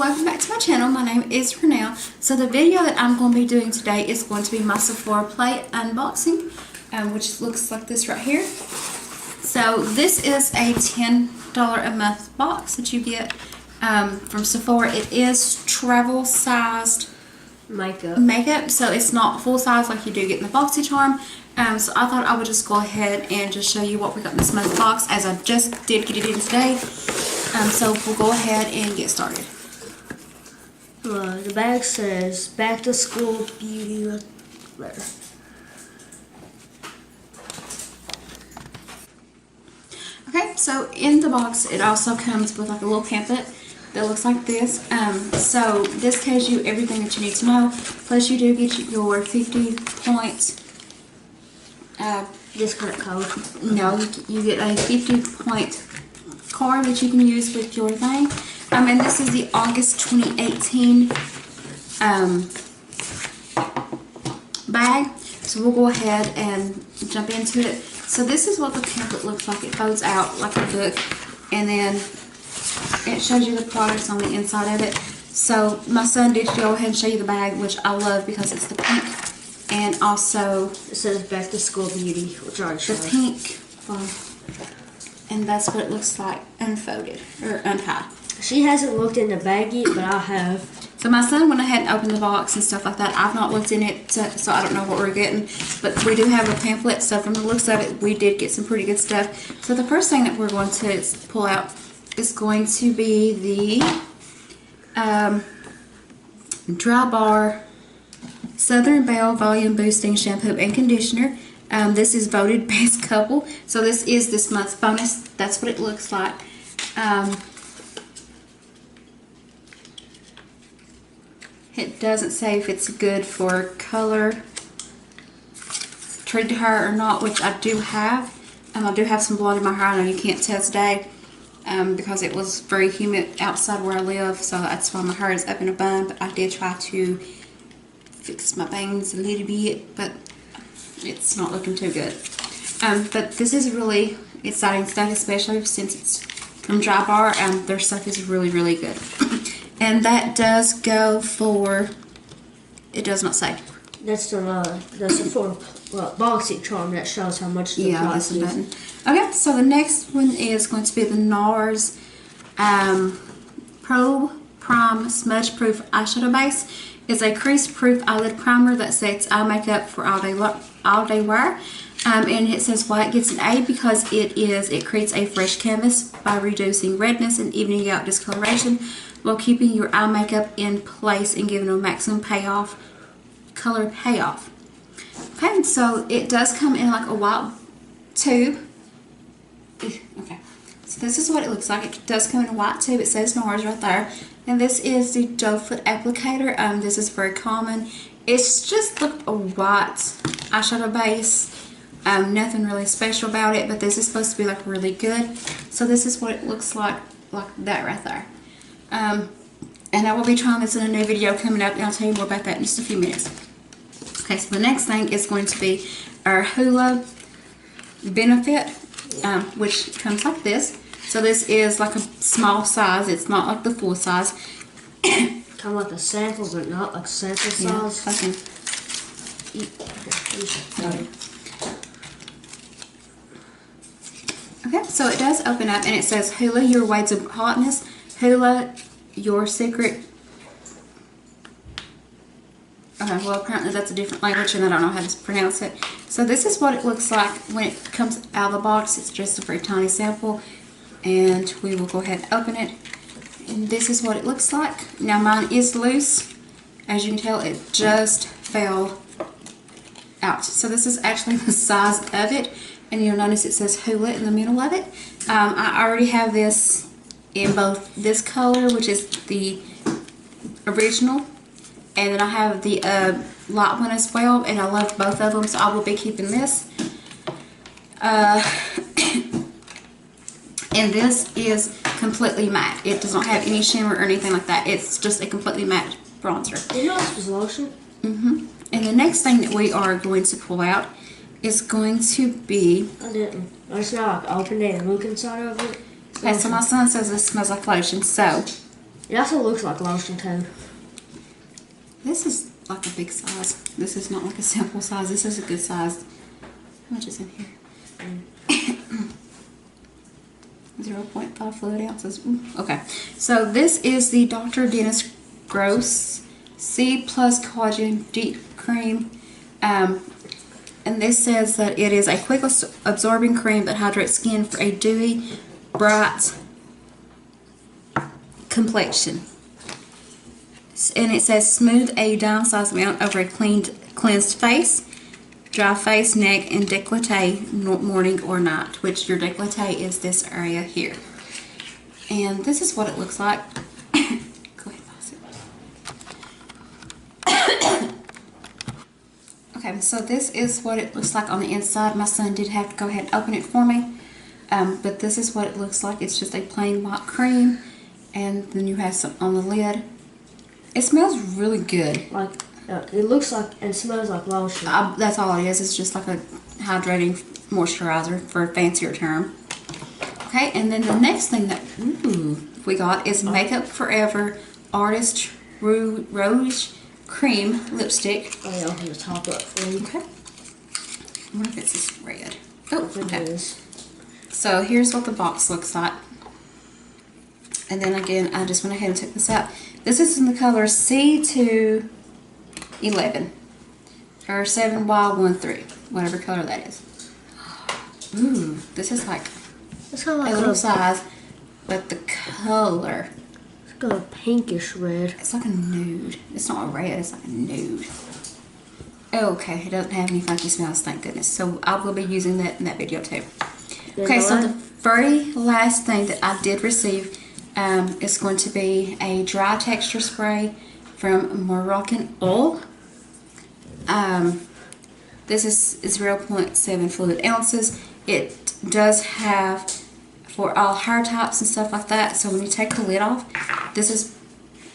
welcome back to my channel. My name is Renelle. So the video that I'm going to be doing today is going to be my Sephora Play unboxing, which looks like this right here. So this is a $10 a month box that you get from Sephora. It is travel sized makeup, so it's not full size like you do get in the BoxyCharm. So I thought I would just go ahead and just show you what we got in this month box, as I just did get it in today. So we'll go ahead and get started. The bag says back to school beauty letter. Okay, so in the box it also comes with like a little pamphlet that looks like this. So this tells you everything that you need to know. Plus you do get your 50 point discount code. No, you get a 50 point card that you can use with your thing. And this is the August 2018 bag. So we'll go ahead and jump into it. So this is what the pamphlet looks like. It folds out like a book, and then it shows you the products on the inside of it. So my son did go ahead and show you the bag, which I love because it's the pink, and also it says back to school beauty, which I the pink. And that's what it looks like unfolded or untied. She hasn't looked in the bag yet, but I have. So my son went ahead and opened the box and stuff like that. I've not looked in it, so I don't know what we're getting. But we do have a pamphlet, so from the looks of it, we did get some pretty good stuff. So the first thing that we're going to pull out is going to be the Drawbar Southern Belle Volume Boosting Shampoo and Conditioner. This is voted best couple, so this is this month's bonus. That's what it looks like. It doesn't say if it's good for color treated hair or not, which I do have. I do have some blonde in my hair. I know you can't tell today because it was very humid outside where I live, so that's why my hair is up in a bun. But I did try to fix my bangs a little bit, but it's not looking too good. But this is really exciting stuff, especially since it's from Drawbar. Their stuff is really, really good. And that does go for, it does not say. That's the Sephora BoxyCharm that shows how much the price is. Button. Okay, so the next one is going to be the NARS Pro Prime Smudgeproof Eyeshadow Base. It's a crease-proof eyelid primer that sets eye makeup for all day wear. And it says why it gets an A, because it creates a fresh canvas by reducing redness and evening out discoloration while keeping your eye makeup in place and giving a maximum color payoff. Okay, so it does come in like a white tube. Okay, so this is what it looks like. It does come in a white tube. It says NARS right there. And this is the doe foot applicator. This is very common. It's just like a white eyeshadow base. Nothing really special about it, but this is supposed to be like really good. So this is what it looks like that right there. And I will be trying this in a new video coming up, and I'll tell you more about that in just a few minutes. Okay, so the next thing is going to be our HULA Benefit, which comes like this. So this is like a small size. It's not like the full size. Kind of like a sample, but not like sample size. Okay, so it does open up, and it says HULA, your way to hotness. HULA, your secret. Okay, well apparently that's a different language and I don't know how to pronounce it. So this is what it looks like when it comes out of the box. It's just a very tiny sample, and we will go ahead and open it. And this is what it looks like. Now mine is loose. As you can tell, it just fell out. So this is actually the size of it, and you'll notice it says HULA in the middle of it. I already have this in both this color, which is the original, and then I have the light one as well, and I love both of them, so I will be keeping this. And this is completely matte. It does not have any shimmer or anything like that. It's just a completely matte bronzer. You know this was lotion? And the next thing that we are going to pull out is going to be... I didn't. I just now opened it and look inside of it. Okay, so my son says this smells like lotion, so It also looks like lotion too. This is like a big size. This is not like a simple size. This is a good size. How much is in here? 0.5 fluid ounces. Ooh, okay, so this is the Dr. Dennis Gross C Plus Collagen Deep Cream. And this says that it is a quick absorbing cream that hydrates skin for a dewy, bright complexion. And it says smooth a dime-sized amount over a cleansed face, dry face, neck, and décolleté morning or night, which your décolleté is this area here. And this is what it looks like. Go ahead, pause it. Okay, so this is what it looks like on the inside. My son did have to go ahead and open it for me. But this is what it looks like. It's just a plain white cream. And then you have some on the lid. It smells really good. Like it looks like and smells like lotion. That's all it is. It's just like a hydrating moisturizer for a fancier term. Okay, and then the next thing that we got is Makeup Forever Artist Rouge Cream Lipstick. I'll open the top up for you. Okay. I wonder if it's this red. Oh, It is. So here's what the box looks like. And then again, I just went ahead and took this out. This is in the color C211 or 7Y13, whatever color that is. Ooh, this is like It's kind of like a little size, but the color, it's like a pinkish red. it's like a nude. It's not a red, it's like a nude. Okay, it doesn't have any funky smells, thank goodness. So I will be using that in that video too. Okay, so the very last thing that I did receive is going to be a dry texture spray from Moroccan Oil. This is 0.7 fluid ounces. It does have for all hair types and stuff like that. So when you take the lid off, this is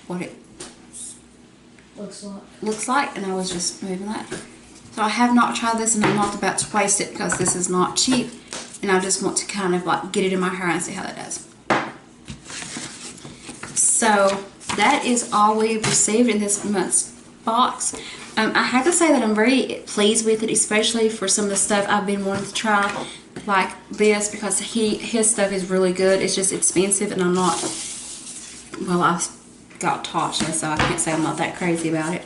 what it looks like. And I was just moving that. So I have not tried this, and I'm not about to waste it because this is not cheap. And I just want to kind of like get it in my hair and see how that does. So that is all we've received in this month's box. I have to say that I'm very pleased with it, especially for some of the stuff I've been wanting to try, like this, because his stuff is really good. It's just expensive, and I'm not, well, I've got Tasha, so I can't say I'm not that crazy about it.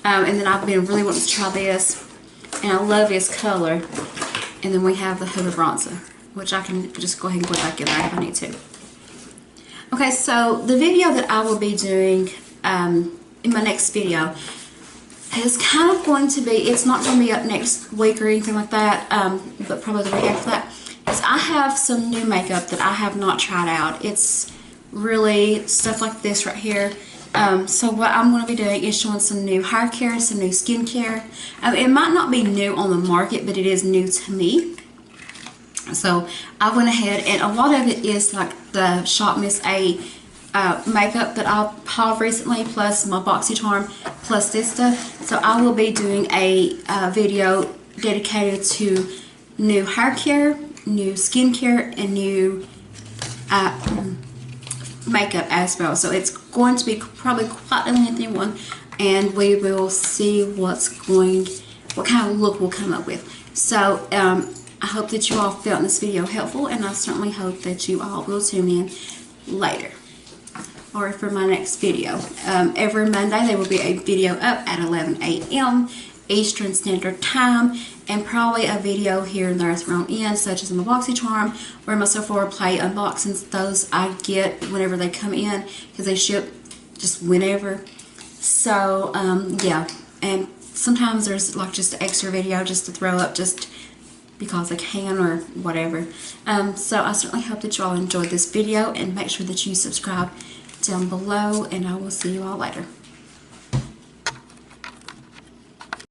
And then I've been really wanting to try this, and I love his color. And then we have the HULA bronzer, which I can just go ahead and put back in there if I need to. Okay, so the video that I will be doing in my next video is kind of going to be, it's not going to be up next week or anything like that, but probably the week after that, is I have some new makeup that I have not tried out. It's really stuff like this right here. So what I'm going to be doing is showing some new hair care, some new skincare. It might not be new on the market, but it is new to me. So I went ahead, and a lot of it is like the Shop Miss A makeup that I hauled recently, plus my BoxyCharm, plus this stuff. So I will be doing a video dedicated to new hair care, new skincare, and new makeup as well. So it's going to be probably quite a lengthy one, and we will see what kind of look we'll come up with. So I hope that you all found this video helpful, and I certainly hope that you all will tune in later or for my next video. Every Monday there will be a video up at 11 a.m. Eastern Standard Time, and probably a video here and there thrown in, such as my BoxyCharm or my Sephora Play unboxings. Those I get whenever they come in, because they ship just whenever. So yeah, and sometimes there's like just an extra video just to throw up just because I can or whatever. So I certainly hope that you all enjoyed this video, and make sure that you subscribe down below, and I will see you all later.